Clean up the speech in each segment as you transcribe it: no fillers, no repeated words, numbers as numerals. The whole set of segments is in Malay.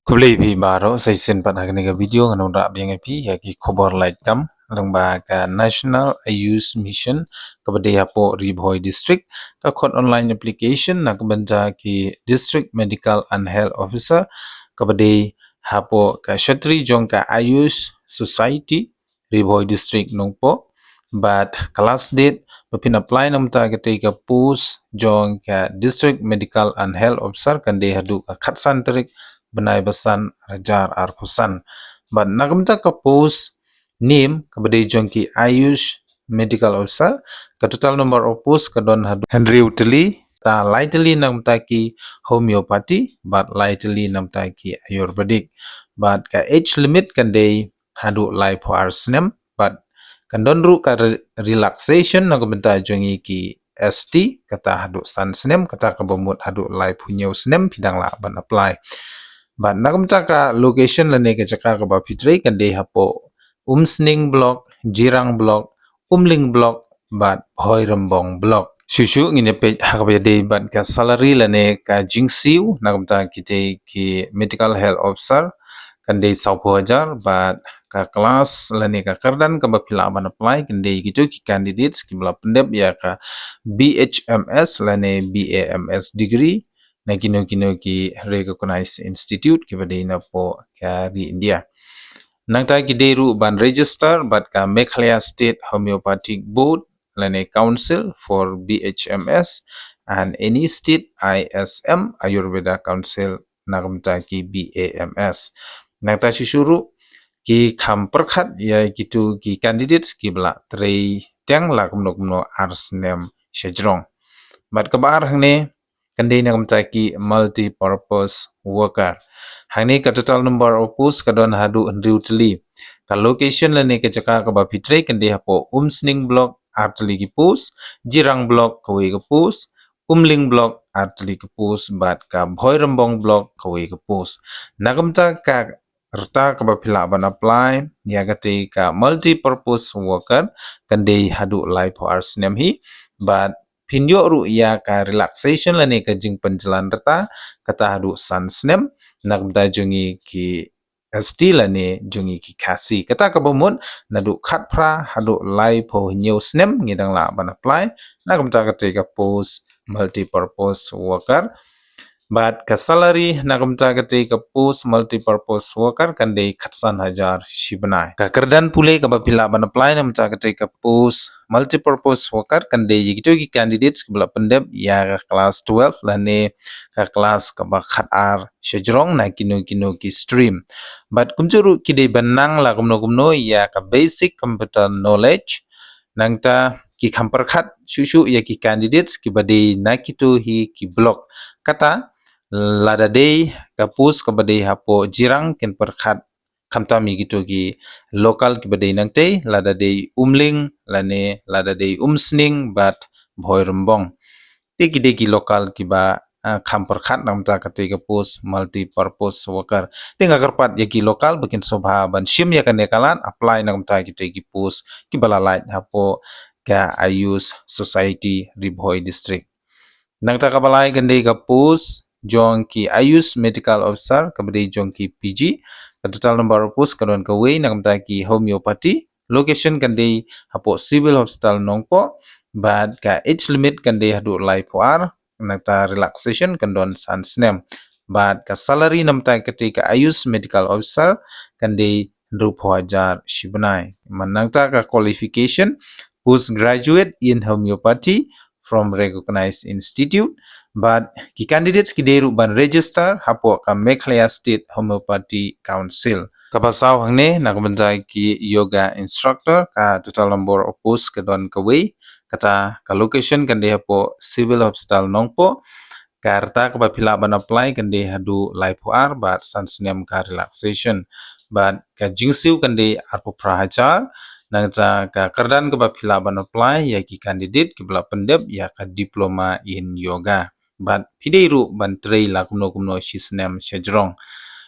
Kublai pi baro sai sen pat hakne ka video nganong ra biang pi ya ki khobor light kam lang ba ka National Ayush Mission ka bade po Ribhoi District ka khot online application na banja ki District Medical and Health Officer ka bade hapo ka Shatri jong ka Ayush Society Ribhoi District nong po but class date bapin apply nam ta ka te ka post jong ka District Medical and Health Officer kan de hadu khat santrik benai besan rajar arkusan but nagamta ka post name kabade jongki Ayush Medical Officer ka total number of post ka don hadu Henry Utili ka lightly namta ki homeopathy but lightly namta ki ayurvedic but ka age limit kan day hadu life hours nem but kan don ru ka relaxation nagamta jongi ki ST kata hadu san snem kata ka bomut hadu life hunyo snem pidang la ban apply but nagam ka location la nege chaka ka ba fitre kan de hapo Umsning block, Jirang block, Umling block, but Hoirambong block. Shushu ngine pe hakabya de but ka salary la ne ka jingsiu nagam kite ki medical health officer kan de 10,000 but ka kelas la ne ka kardan ka ba pila ban apply kan de gitu ki candidates ki bla pendep ya ka BHMS la ne BAMS degree na kino ki recognized institute ki bade na po ka di India nangta ki deru ban register but ka Meghalaya State Homeopathic Board lane council for BHMS and any state ISM Ayurveda Council nagamta ki BAMS nangta shuru ki kham perkhat ya gitu ki candidates ki bla trei teng la kumno ars nem shejrong but kabar hangne kandai na ki multi-purpose worker. Hangni ka total number of posts ka don hadu utili. Ka location la ne ka jaka ka ba fitre kandai hapo Umsning block artli ki post, Jirang block kawe ka post, Umling block artli ki post, but ka Bhoirambong block kawe ka post. Nagamta ka rta ka ba pila ban apply ya gate ka multi-purpose worker kandai hadu live hours nem hi but Pinyo ru ya ka relaxation la ne ka jing penjalan reta kata hadu sansnem nagda jungi ki ST la ne jungi ki kasi kata ka bomun nadu khat pra hadu lai po new snem ngidang la ban apply nagamta ka ka post multi purpose worker but ka salary nagamta ka ka post multi purpose worker kan de khatsan hajar shibnai ka kerdan pule ka bapila ban apply namta ka ka post multi purpose worker kan de yigito ki candidates bla pendep ya ka class 12 la ne ka class ka ba khat ar shejrong na kino ki stream but kumjuru ki de banang la kumno ya ka basic computer knowledge nangta ki khampar khat shushu ya ki candidates ki bade na kito hi ki block kata lada day kapus kabade hapo jirang ken perkhat khamtami gitu ki lokal ki bade nangte lada day umling lane lada day umsning but bhoirambong tiki lokal ki ba kham perkhat namta kate kapus multi purpose worker tinga karpat ya ki lokal bikin sobha ban shim ya kane kalan apply namta ki post ki balalai hapo ka Ayush Society Ribhoi District nangta kabalai gande ka post jong ki Ayush Medical Officer kabade jong ki PG ka total number of post kadon ka way nagamta ki homeopathy location kande hapo civil hospital nongpo bad ka age limit kande hadu life war nagta relaxation kandon sans nem bad ka salary namta kate ka Ayush Medical Officer kande rupo hajar shibnai manangta ka qualification postgraduate in homeopathy from recognized institute but ki candidates ki deru ban register hapo ka Meghalaya State Homeopathy Council kapasaw hangne nakabanja ki yoga instructor ka total number of posts ka don ka way kata ka location kande hapo civil hospital nongpo karta ka pila ban apply kande hadu life war but sansnem ka relaxation but ka jingsiu kande arpo prahachar nangja ka kerdan ke pila ban apply ya ki candidate ki bla pendep ya ka diploma in yoga but pideiru ban trei la kumno shisnem shejrong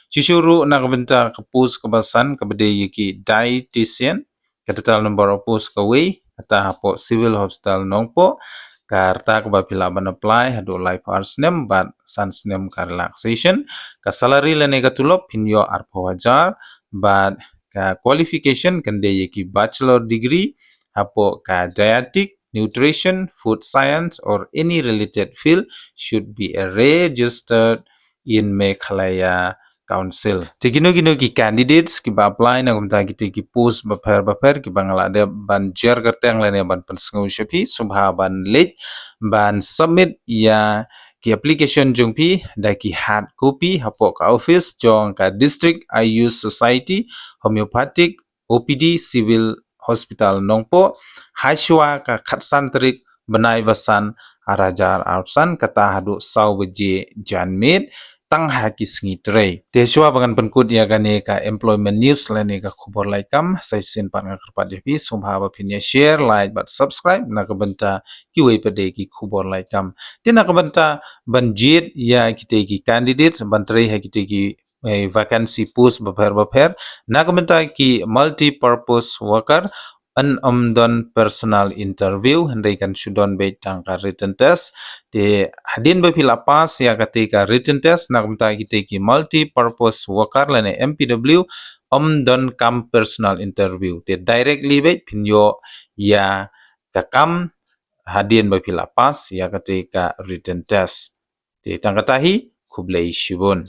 shishuru nakabenta ka post ka basan ka bade ki dietitian ka total number of post ka way ata hapo civil hospital nongpo karta ka ba phila ban apply hado life hours nem bat sans nem ka relaxation ka salary lene ka tulop pinyo 8,000 bat ka qualification kan de ki bachelor degree hapo ka dietetic nutrition food science or any related field should be registered in Meghalaya Council. Tigino-gino ki candidates ki ba apply na kumta ki post baper ki bangala de ban jar karte ang lene ban pensengau shapi subha ban late ban submit ya ki application jong pi da ki hard copy hapo ka office jong ka district IU society homeopathic OPD civil hospital nongpo haishwa ka khatsan trik benai basan arajar arsan kata hadu saw beje janmit tang haki sngi trei teswa bangan penkut ya gane ka employment news lane ka khobor lai kam sai sin pan nga kerpat jepi subha ba pinya share like but subscribe na ka benta ki wei pade ki khobor lai kam tina ka benta banjit ya kite ki candidates bantrei ha kite ki vacancy post baper na ka benta ki multi purpose worker an amdon personal interview hendai kan sudon be tangka written test te hadin be pila pas ya ketika written test nak mta kite ki multi purpose worker lane MPW amdon kam personal interview te directly be pinyo ya kakam hadin be pila pas ya ketika written test te tangka tahi kublai shibun